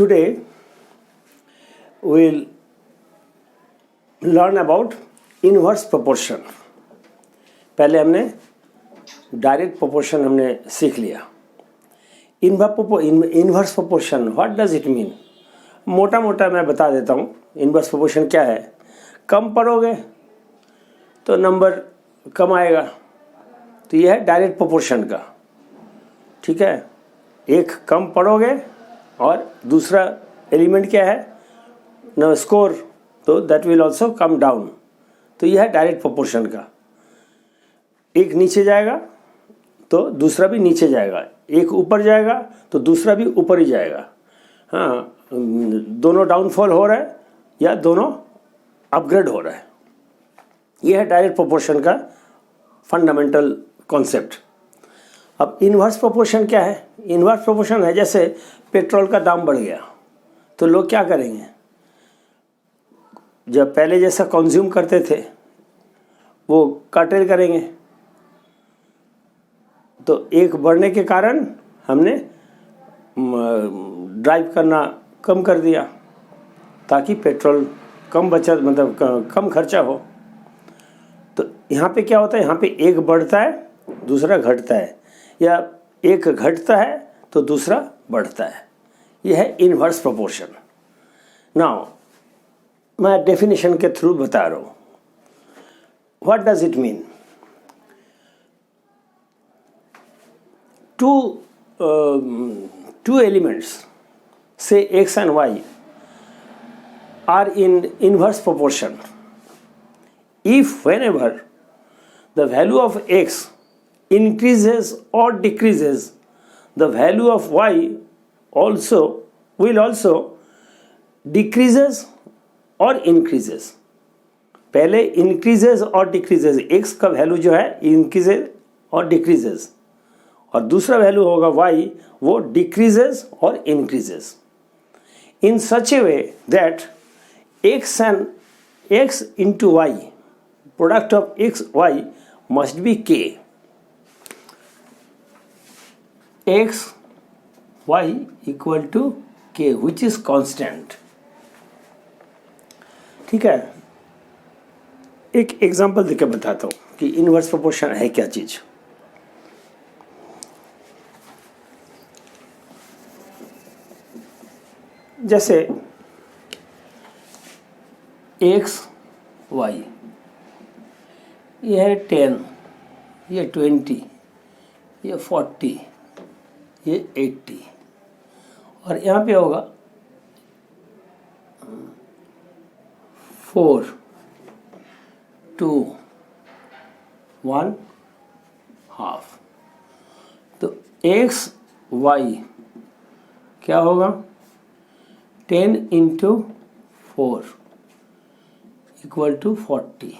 Today we'll learn about inverse proportion. पहले हमने direct proportion हमने सीख लिया. Inverse proportion what does it mean? मोटा मोटा मैं बता देता हूँ. इनवर्स प्रोपोर्शन क्या है? कम पढ़ोगे तो नंबर कम आएगा, तो यह है डायरेक्ट प्रोपोर्शन का. ठीक है, एक कम पढ़ोगे और दूसरा एलिमेंट क्या है ना स्कोर, तो that will also come down. तो यह है डायरेक्ट प्रोपोर्शन का. एक नीचे जाएगा तो दूसरा भी नीचे जाएगा, एक ऊपर जाएगा तो दूसरा भी ऊपर ही जाएगा. हाँ, दोनों डाउनफॉल हो रहा है या दोनों अपग्रेड हो रहा है. यह है डायरेक्ट प्रोपोर्शन का फंडामेंटल कॉन्सेप्ट. अब इन्वर्स प्रोपोर्शन क्या है? इन्वर्स प्रोपोर्शन है जैसे पेट्रोल का दाम बढ़ गया तो लोग क्या करेंगे, जब पहले जैसा कंज्यूम करते थे वो कर्टेल करेंगे. तो एक बढ़ने के कारण हमने ड्राइव करना कम कर दिया ताकि पेट्रोल कम बचत मतलब कम खर्चा हो. तो यहाँ पे क्या होता है, यहाँ पे एक बढ़ता है दूसरा घटता है, या एक घटता है तो दूसरा बढ़ता है. यह है इन्वर्स प्रोपोर्शन. नाउ मैं डेफिनेशन के थ्रू बता रहा हूँ. What does it mean? two elements, say x and y, are in inverse proportion if whenever the value of x increases or decreases, the value of y will also decreases or increases. पहले increases और decreases, x का value जो है increases और decreases, और दूसरा value होगा y, वो decreases और increases in such a way that x into y, product of x y must be k. x y equal to k which is constant. ठीक है, एक एग्जांपल देकर बताता हूँ कि इनवर्स प्रोपोर्शन है क्या चीज़. जैसे x y, ये है 10, ये 20, ये 40, ये 80, और यहाँ पे होगा 4 2 1 हाफ. तो x y क्या होगा? 10 into 4 equal to 40.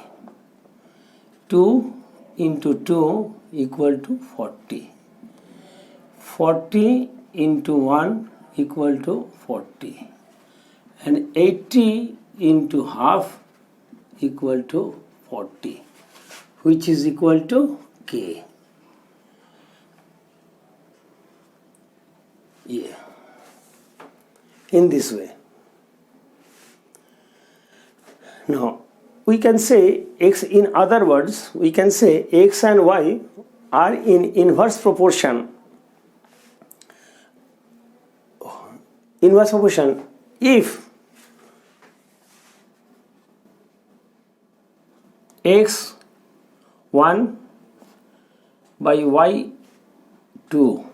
2 into 2 equal to 40. 40 into 1 equal to 40. And 80 into half equal to 40, which is equal to k. Yeah. In this way. Now we can say x, in other words we can say x and y are in inverse proportion. Inverse proportion if x1 by y2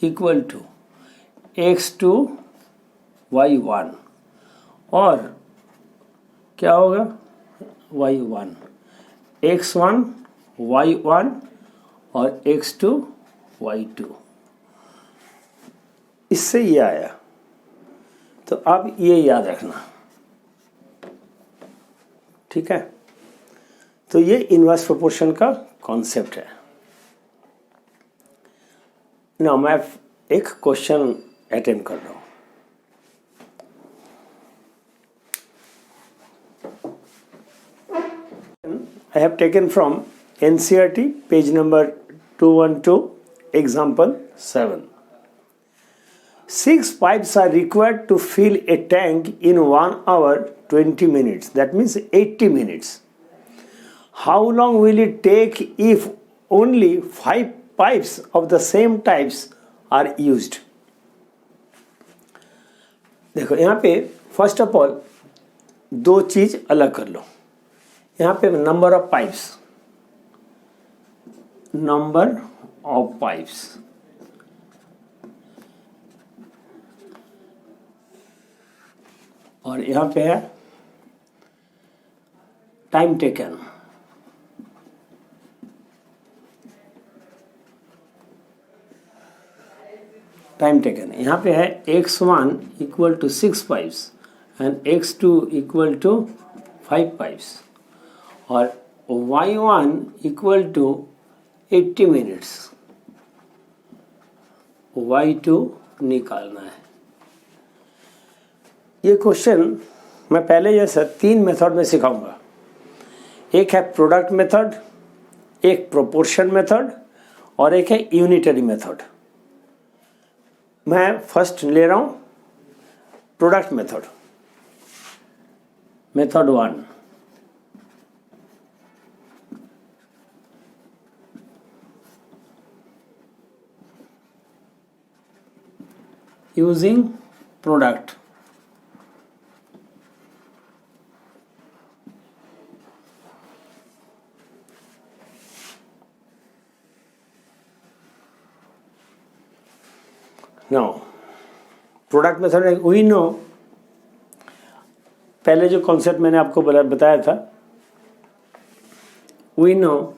equal to x2 y1, और क्या होगा y1, x1 y1 और x2 y2. इससे ये आया, तो अब ये याद रखना. ठीक है, तो ये इनवर्स प्रोपोर्शन का कॉन्सेप्ट है. ना मैं एक क्वेश्चन अटेम्प्ट कर रहा हूँ. I have taken from NCERT page number 212 example 7. 6 pipes are required to fill a tank in 1 hour 20 minutes. That means 80 minutes. How long will it take if only 5 pipes of the same types are used? देखो यहाँ पे first of all दो चीज अलग कर लो. यहाँ पे number of pipes और यहाँ पे है टाइम टेकन. यहाँ पे है x1 equal to 6 pipes and x2 equal to 5 pipes और y1 equal to 80 minutes. y2 निकालना है. ये क्वेश्चन मैं पहले जैसा 3 मेथड में सिखाऊंगा. एक है प्रोडक्ट मेथड, एक प्रोपोर्शन मेथड और एक है यूनिटरी मेथड. मैं फर्स्ट ले रहा हूं product method. Method 1. Using product. Now, product method we know, पहले जो कॉन्सेप्ट मैंने आपको बताया था, we know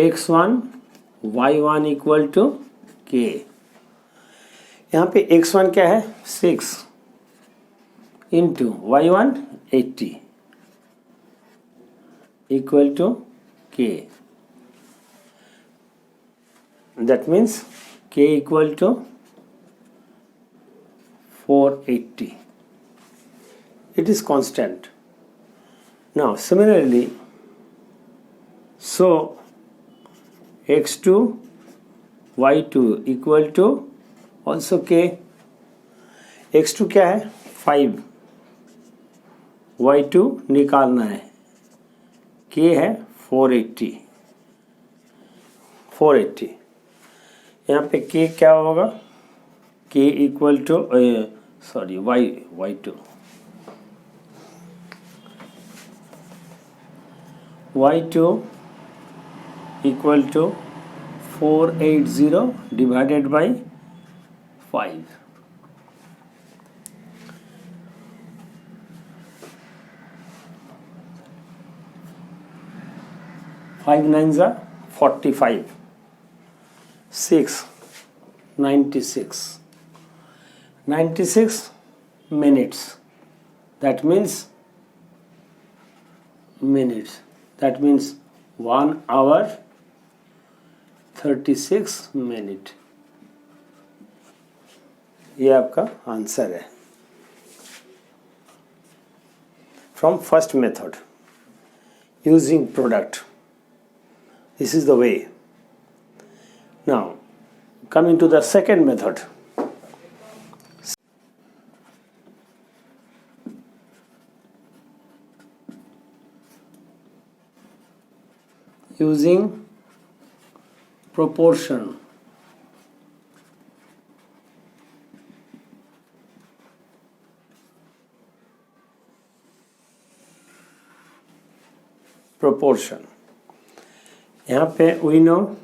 x1 y1 equal to k. यहाँ पे x1 क्या है 6 into y1 80 equal to k. That means k equal to 480. It is constant. Now similarly, so x2 y2 equal to also k. x2 क्या है 5, y2 निकालना है, k है 480. यहाँ पे k क्या होगा, k equal to y2 equal to 480 divided by 5. Five 9s are 45. 6 96 minutes. That means 1 hour 36 minutes. ये आपका आंसर है from first method using product. This is the way. Now coming to the second method. Using proportion. यहाँ पे we know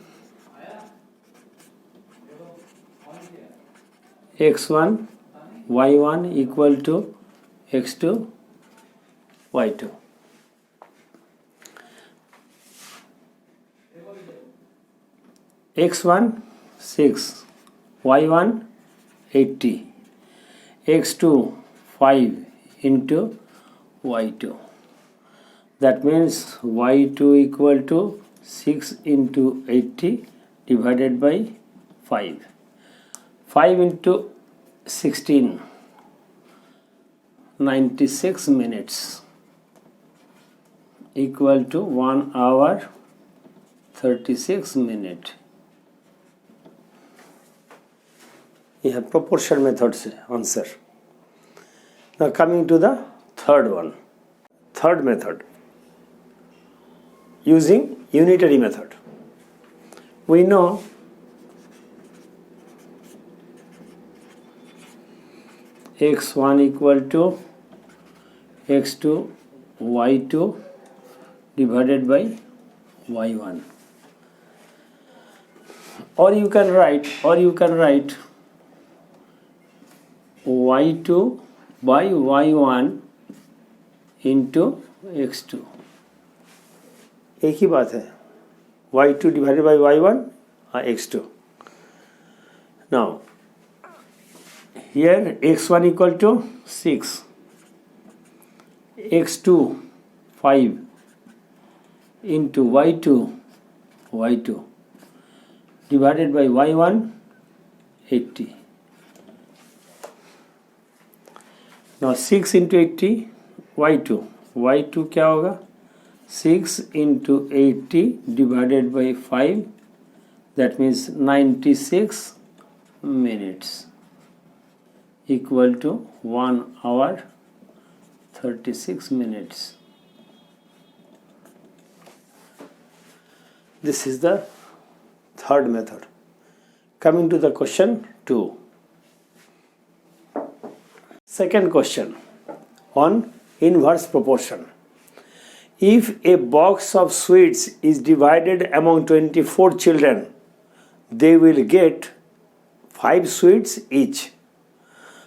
x1 y1 equal to x2 y2. x1 6 y1 80 x2 5 into y2. That means y2 equal to 6 into 80 divided by 5. 5 into 16 96 minutes equal to 1 hour 36 minutes. ये है proportion method से answer. Now coming to the third one, third method, using unitary method. We know x1 equal to x2 y2 divided by y1, or you can write y2 by y1 into x2. एक ही बात है, y2 divided by y1 x2. Now here x1 equal to 6, x2 5 into y2 divided by y1 80. Now 6 into 80 y2 क्या होगा, 6 into 80 divided by 5, that means 96 minutes, equal to 1 hour 36 minutes. This is the third method. Coming to the question 2. Second question on inverse proportion. If a box of sweets is divided among 24 children, they will get 5 sweets each.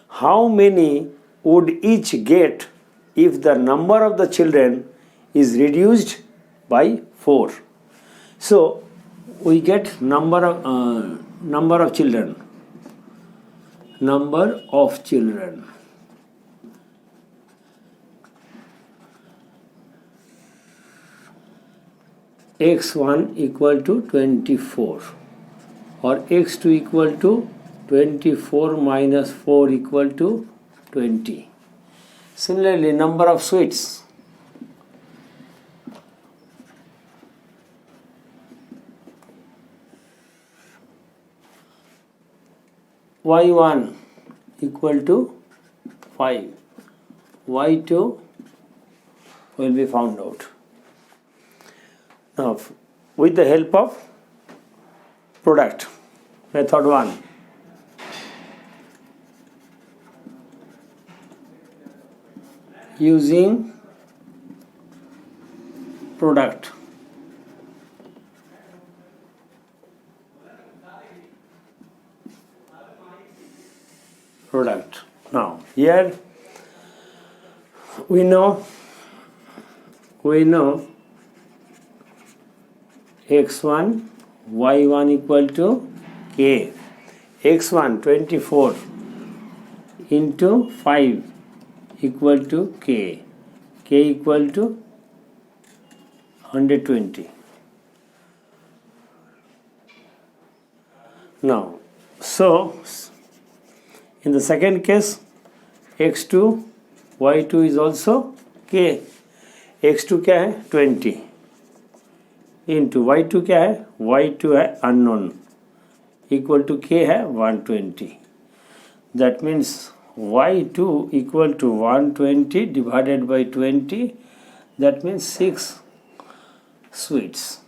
How many would each get if the number of the children is reduced by 4? So we get number of children. x1 equal to 24 or x2 equal to 24 minus 4 equal to 20. Similarly, number of sweets. y1 equal to 5, y2 will be found out. Now, with the help of product, method 1, using product, now here we know x1 y1 equal to k, x1 24 into 5 equal to k equal to 120. Now, so in the second case, x2 y2 is also k. x2 क्या है 20 into y2 क्या है, y2 है unknown, equal to k है 120. That means y2 equal to 120 divided by 20, that means 6 sweets.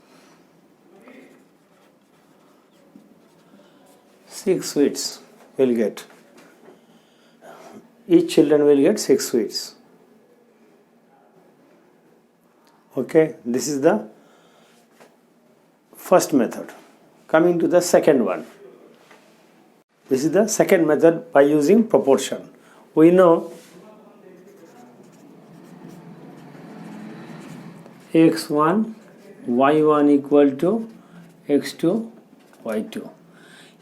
6 sweets will get. Each children will get 6 sweets. Okay, this is the first method. Coming to the second one. This is the second method by using proportion. We know x1 y1 equal to x2 y2.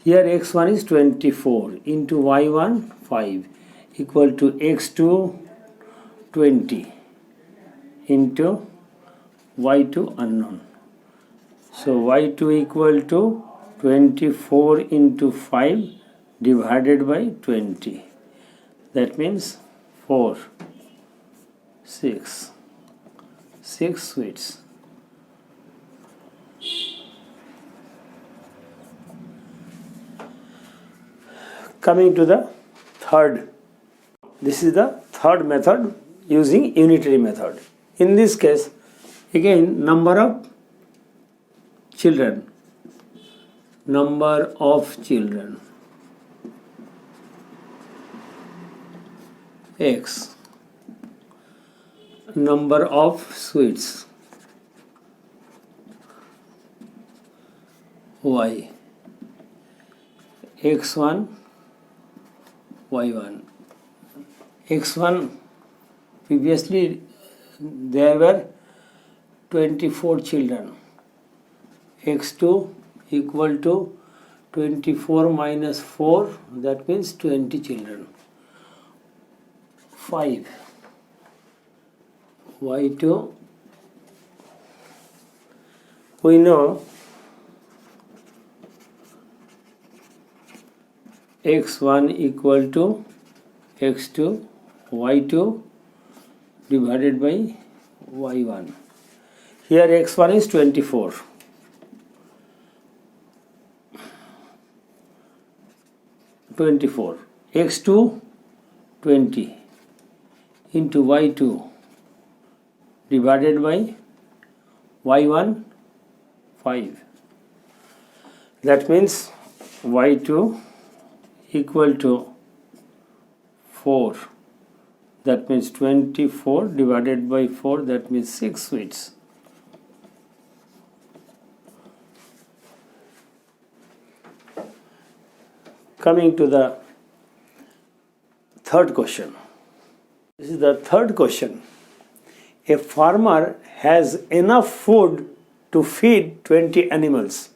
Here x1 is 24 into y1 5 equal to x2 20 into y2 unknown. So y2 equal to 24 into 5 divided by 20. That means 4, 6 sweets. Coming to the third. This is the third method using unitary method. In this case, again, number of children. Number of children. X. Number of sweets. Y. X1, Y1. X1, previously there were 24 children. X2 equal to 24 minus 4, that means 20 children. 5. Y2, we know X1 equal to X2, Y2 divided by Y1. Here X1 is 24. X2 20 into Y2 divided by Y1 5. That means Y2 equal to 4. That means 24 divided by 4, that means 6 sweets. Coming to the third question. This is the third question. A farmer has enough food to feed 20 animals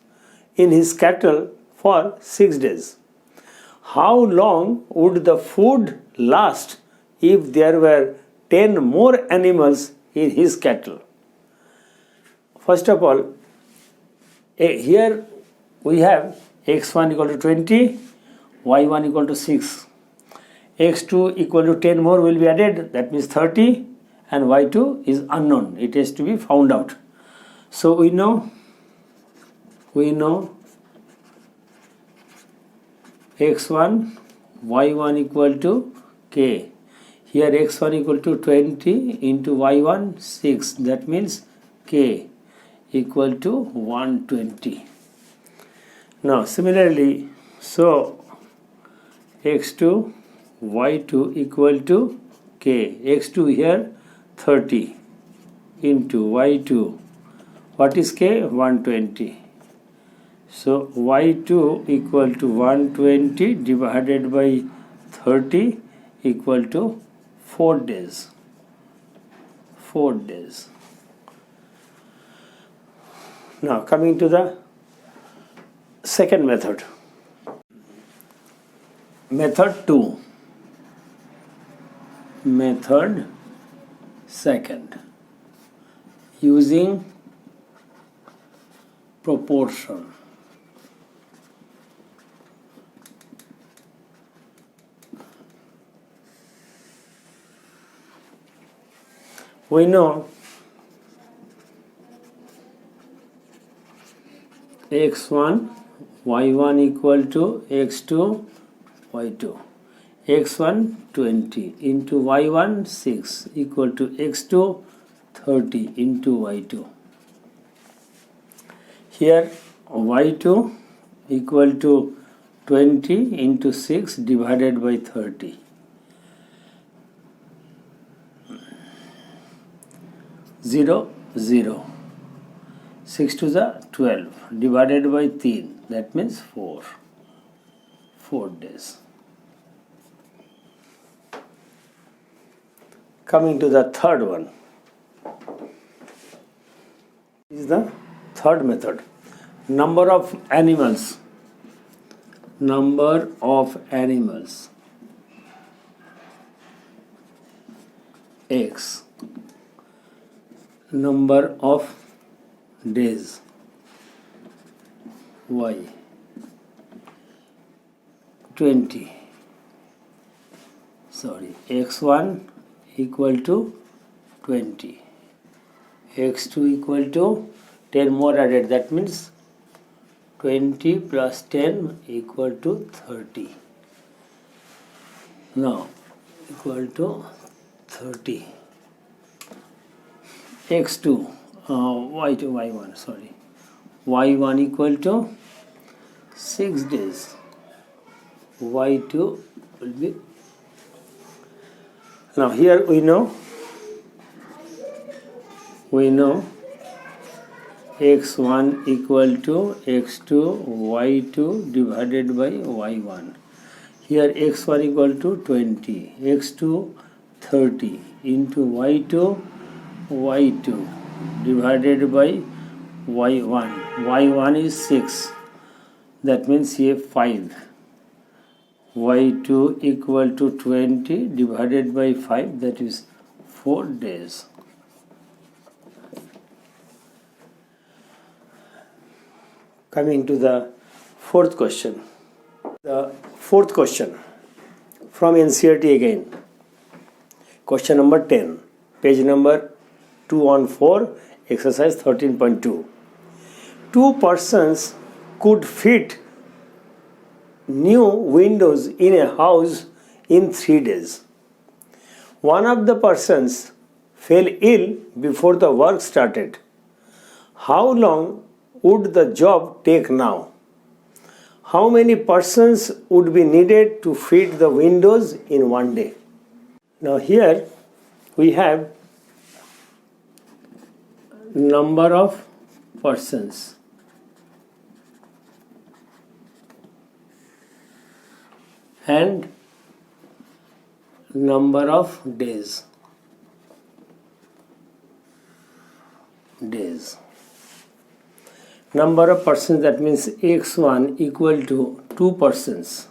in his cattle for 6 days. How long would the food last if there were 10 more animals in his cattle? First of all, here we have x1 equal to 20, y1 equal to 6. x2 equal to 10 more will be added, that means 30, and y2 is unknown. It has to be found out. So we know x1, y1 equal to k. Here x1 equal to 20 into y1 6. That means k equal to 120. Now similarly, so x2, y2 equal to k. x2 here 30 into y2. What is k? 120. So y2 equal to 120 divided by 30 equal to 4 days. 4 days. Now coming to the second method. Method 2. Method second. Using proportion. We know x1, y1 equal to x2, y2. x1 20 into y1 6 equal to x2 30 into y2. Here y2 equal to 20 into 6 divided by 30. 0, 0. 6 to the 12 divided by 3, that means 4. 4 days. Coming to the third one. This is the third method. Number of animals. Number of animals. X. Number of days. Y. 20. X1 equal to 20. X2 equal to 10 more added, that means 20 plus 10 equal to 30. Now equal to 30. X2, y2, y1, sorry. Y1 equal to 6 days. Y2 will be. Now here we know x1 equal to x2 y2 divided by y1. Here x1 equal to 20, x2 30 into y2 divided by y1. y1 is 6, that means here 5. y2 equal to 20 divided by 5, that is 4 days. Coming to the fourth question. The fourth question from NCERT again. Question number 10, page number 214, exercise 13.2. Two persons could fit new windows in a house in 3 days. One of the persons fell ill before the work started. How long would the job take now? How many persons would be needed to fit the windows in 1 day? Now here we have number of persons and number of days. Number of persons, that means x1 equal to 2 persons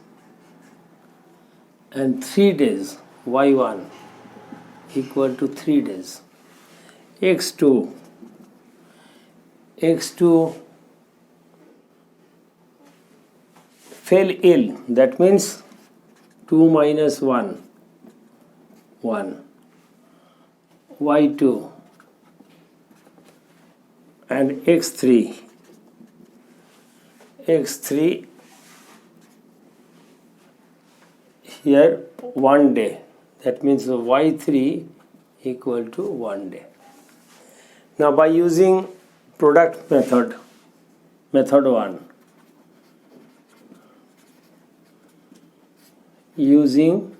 and 3 days, y1 equal to 3 days. x2 fell ill, that means 2 minus 1, y2 and x3 here 1 day, that means y3 equal to 1 day. Now by using product method 1, using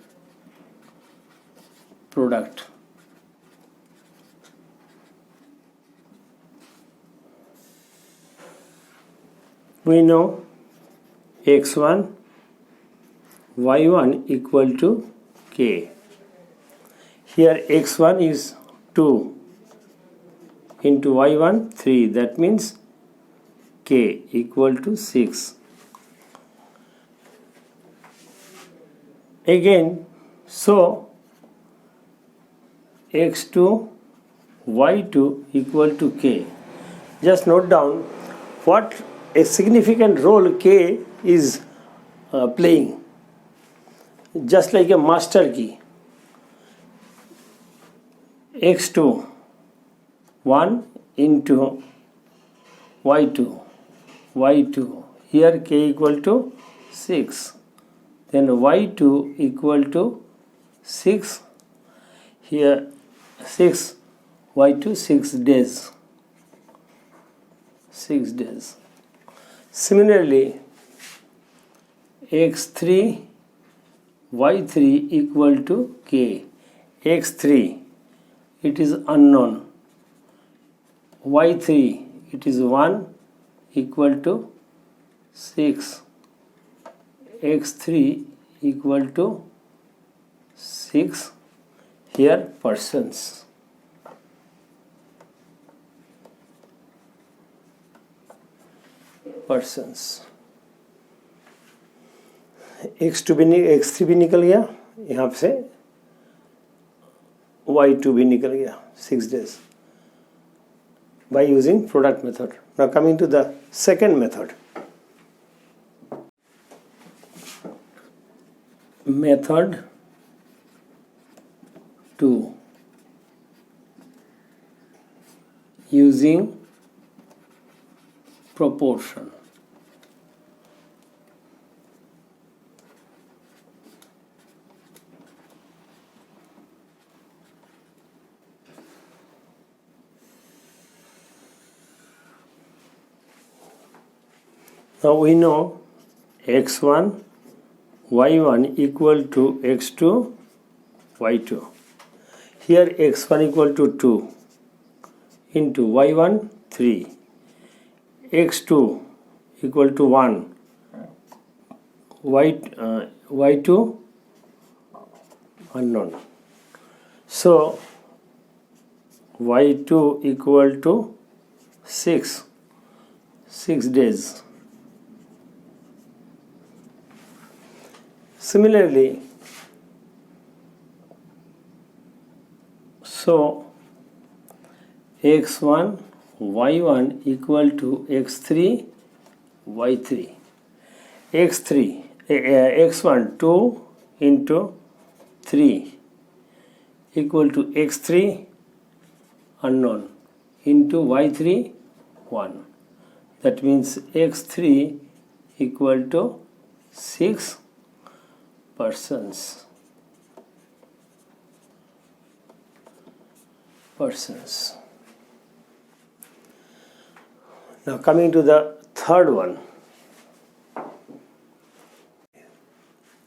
product, we know x1 y1 equal to k. Here x1 is 2 into y1 3, that means k equal to 6. Again, so x2 y2 equal to k. Just note down what a significant role k is playing, just like a master key. x2 1 into y2 here k equal to 6, then y2 equal to 6, here 6 y2 6 days. Similarly, x3 y3 equal to k. x3 it is unknown, y3 it is 1 equal to 6, x3 equal to 6, here persons. x3 भी निकल गया, यहाँ से y2 भी निकल गया, 6 days by using product method. Now coming to the second method. Method 2, using proportion. Now we know x1, y1 equal to x2, y2. Here x1 equal to 2 into y1 3, x2 equal to 1, y2 unknown. So y2 equal to 6 days. Similarly, so x1, y1 equal to x3, y3. x1 2 into 3 equal to x3 unknown into y3 1. That means x3 equal to 6 persons. Now coming to the third one.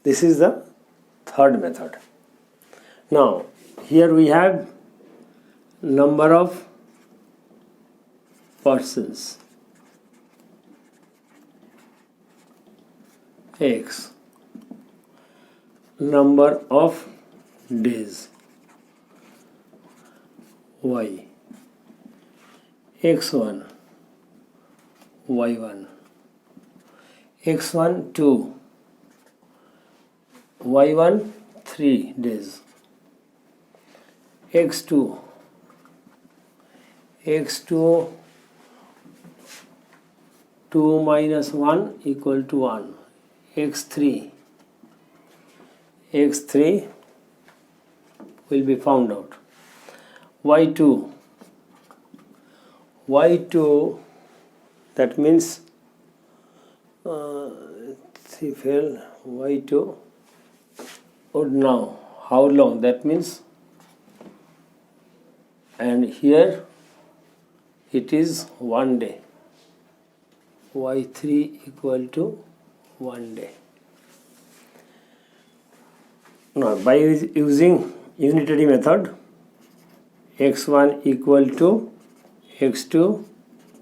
This is the third method. Now here we have number of persons x, number of days y, x1, y1, x1 2, y1 3 days, x2 2 minus 1 equal to 1, x3 will be found out, y2 that means y2 would now how long, that means, and here it is 1 day, y3 equal to 1 day. Now by using unitary method, x1 equal to x2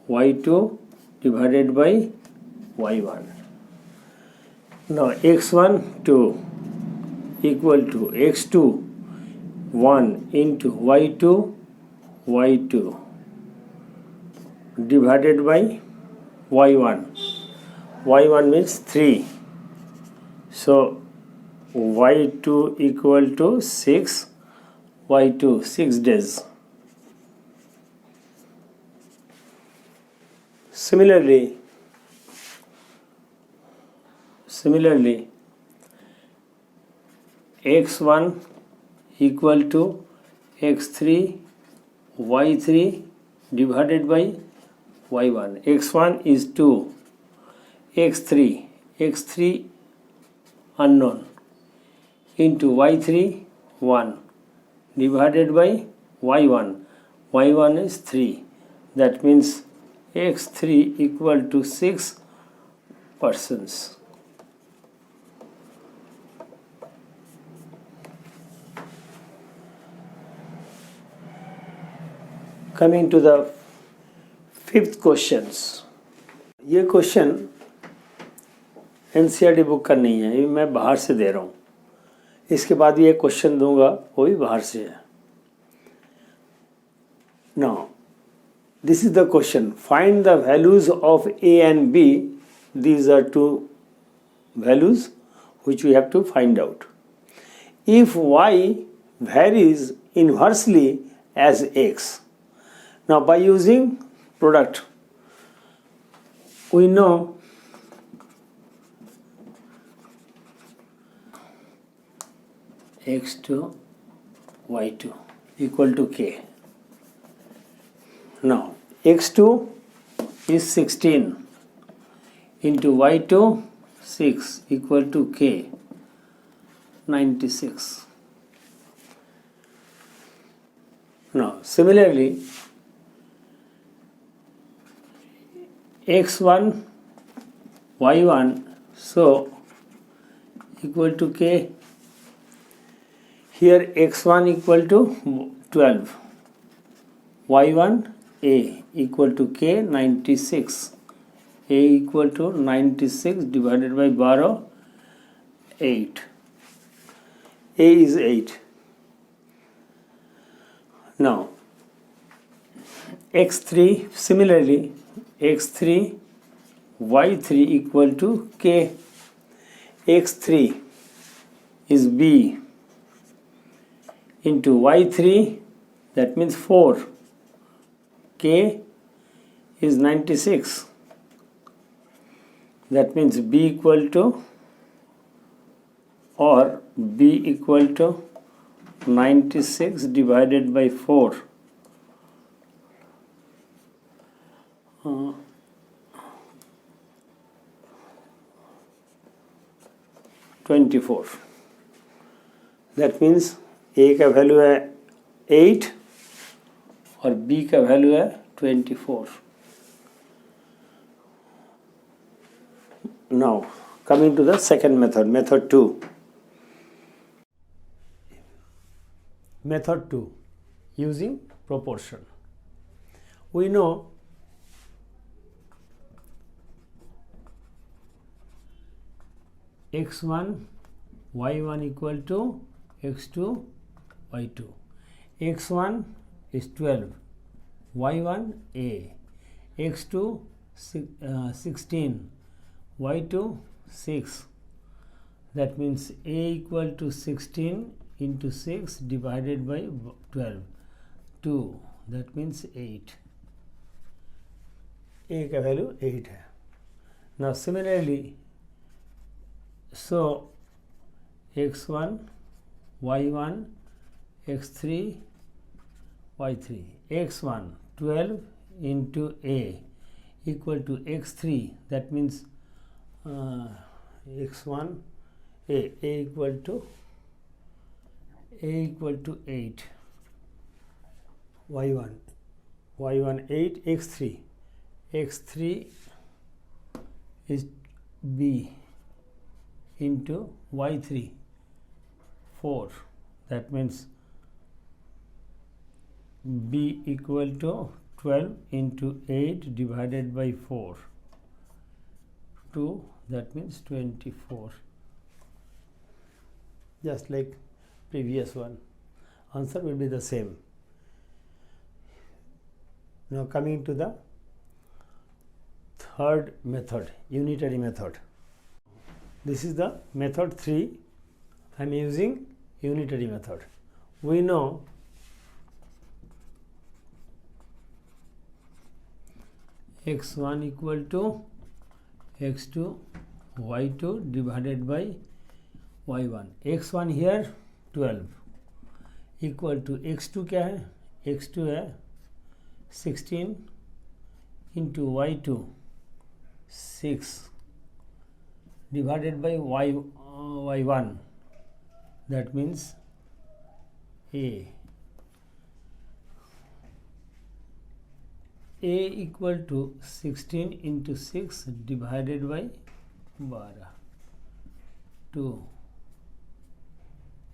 y2 divided by y1. Now x1 2 equal to x2 1 into y2 divided by y1. y1 means 3. So y2 equal to 6, y2 6 days. Similarly, x1 equal to x3 y3 divided by y1. x1 is 2, x3 unknown into y3 1 divided by y1 is 3. That means x3 equal to 6 persons. Coming to the fifth questions. ये question NCERT book का नहीं है, ये मैं बाहर से दे रहा हूँ. इसके बाद भी एक क्वेश्चन दूंगा, वो भी बाहर से है. Now, this is the question. Find the values of A and B. These are two values which we have to find out. If Y varies inversely as X. Now by using product, we know x2 y2 equal to k. Now x2 is 16 into y2 6 equal to k 96. Now similarly x1 y1, so equal to k. Here x1 equal to 12, y1 a equal to k 96, a equal to 96 divided by 12, 8. A is 8. Now x3, similarly x3 y3 equal to k. x3 is b into y3, that means 4, k is 96, that means b equal to or b equal to 96 divided by 4, 24. That means a का value है 8 और b का value है 24. Now coming to the second method, method 2. Method 2, using proportion. We know x1 y1 equal to x2 y2. x1 is 12, y1 a, x2 16, y2 6. That means a equal to 16 into 6 divided by 12, 2. That means 8. A का value 8 है. Now similarly, so x1 y1 x3 y3. x1 12 into a equal to x3, that means x1 a equal to 8, y1 8, x3 is b into y3 4, that means b equal to 12 into 8 divided by 4, 2, that means 24. Just like previous one, answer will be the same. Now coming to the third method, unitary method. This is the method 3. I am using unitary method. We know x1 equal to x2 y2 divided by y1. x1 here 12 equal to x2 क्या है? x2 है 16 into y2 6 divided by y1, that means a equal to 16 into 6 divided by 12, 2,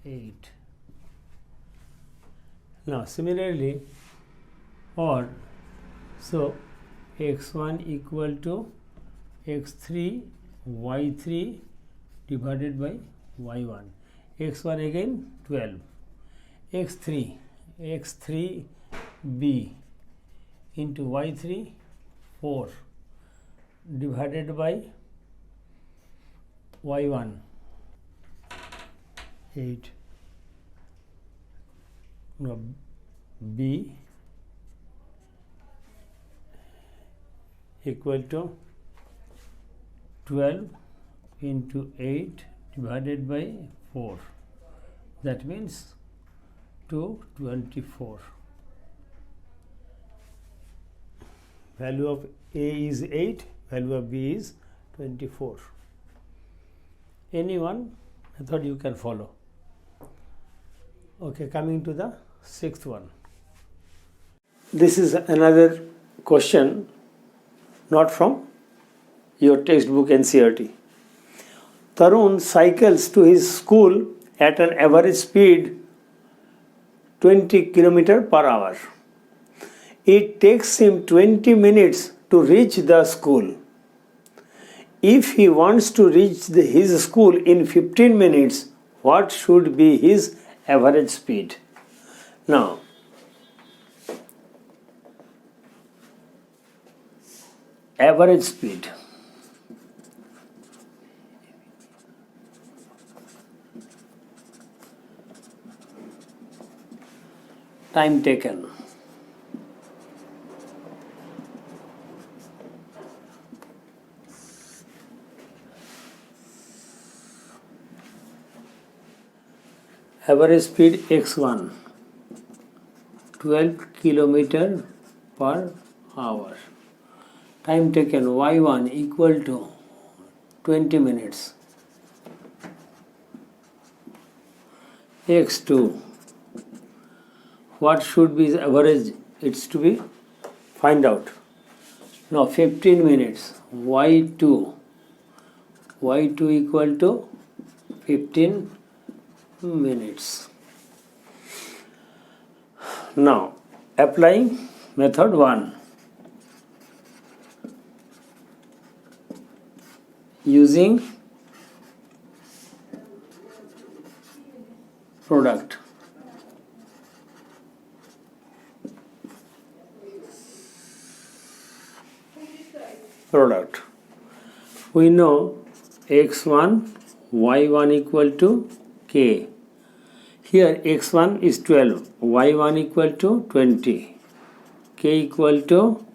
8. Now similarly, or so x1 equal to x3 y3 divided by y1. x1 again 12, x3 b into y3 4 divided by y1 8. Now b equal to 12 into 8 divided by 4, that means 224. Value of a is 8, value of b is 24. Any one method you can follow. Okay, coming to the sixth one. This is another question, not from your textbook NCERT. Tarun cycles to his school at an average speed 20 km per hour. It takes him 20 minutes to reach the school. If he wants to reach his school in 15 minutes, what should be his average speed? Now, average speed. Time taken. Average speed x1 12 km per hour. Time taken y1 equal to 20 minutes. x2, what should be the average? It's to be find out. Now 15 minutes. y2 equal to 15 minutes. Now applying method 1. Using product. We know x1, y1 equal to k. Here x1 is 12, y1 equal to 20, k equal to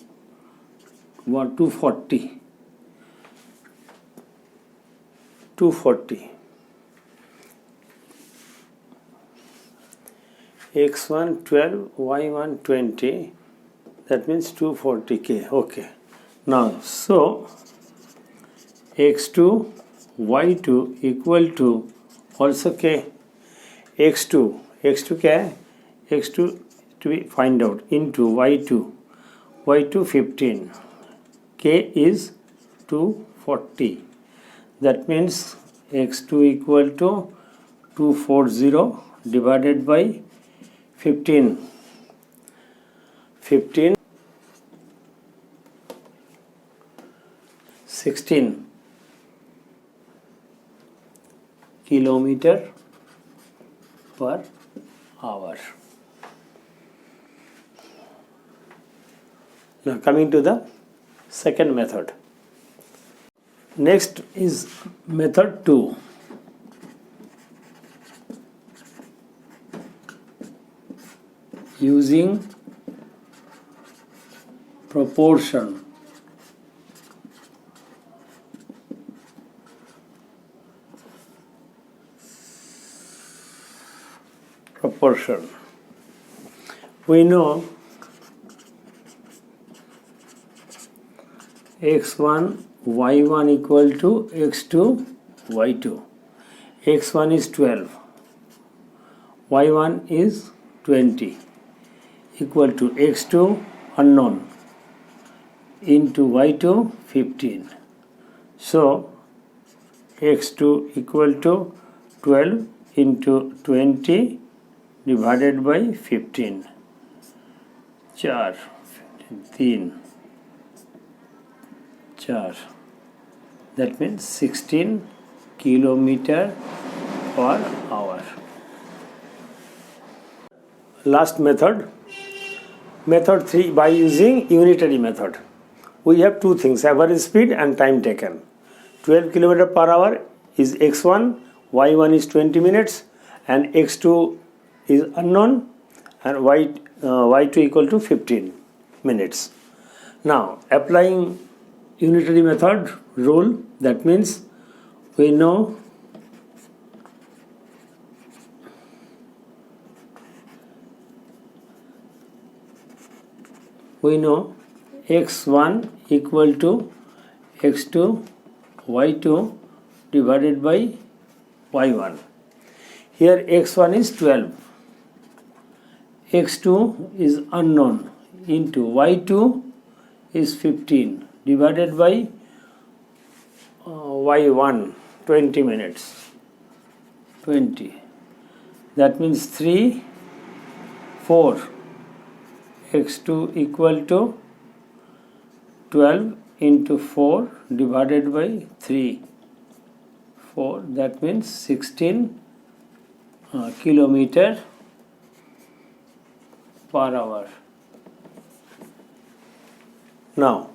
240. x1 12, y1 20, that means 240k. Okay. Now, so x2, y2 equal to also k. x2 क्या है? x2 to be find out into y2 15, k is 240. That means x2 equal to 240 divided by 15. 16 kilometer per hour. Now coming to the second method. Next is method 2. Using proportion. We know x1, y1 equal to x2, y2. x1 is 12, y1 is 20, equal to x2 unknown into y2 15. So x2 equal to 12 into 20 divided by 15. 4 that means 16 kilometer per hour. Last method 3, by using unitary method. We have two things, average speed and time taken. 12 km per hour is x1, y1 is 20 minutes and x2 is unknown and y2 equal to 15 minutes. Now applying unitary method rule, that means we know x1 equal to x2 y2 divided by y1. Here x1 is 12, x2 is unknown into y2 is 15 divided by y1 20 minutes 20, that means 3 4 x2 equal to 12 into 4 divided by 3 4, that means 16 kilometer per hour. Now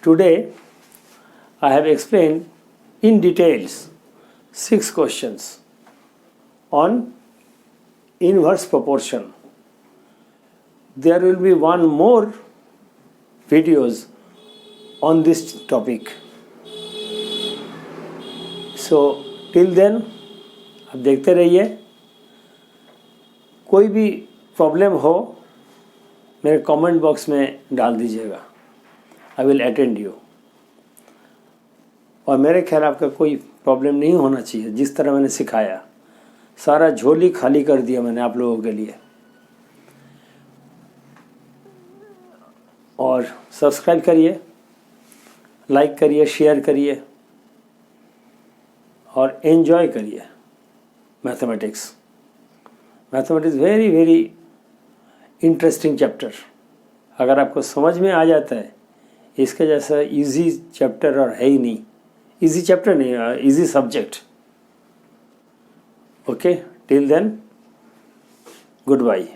today I have explained in details 6 questions on inverse proportion. There will be one more videos on this topic. So till then आप देखते रहिए. कोई भी problem हो मेरे comment box में डाल दीजिएगा. I will attend you. और मेरे ख्याल आपका कोई प्रॉब्लम नहीं होना चाहिए. जिस तरह मैंने सिखाया सारा झोली खाली कर दिया मैंने आप लोगों के लिए. और सब्सक्राइब करिए, लाइक करिए, शेयर करिए और एंजॉय करिए mathematics. Mathematics very very interesting chapter. अगर आपको समझ में आ जाता है इसके जैसा इजी चैप्टर और है ही नहीं. इजी चैप्टर नहीं, easy subject. Okay, till then good bye.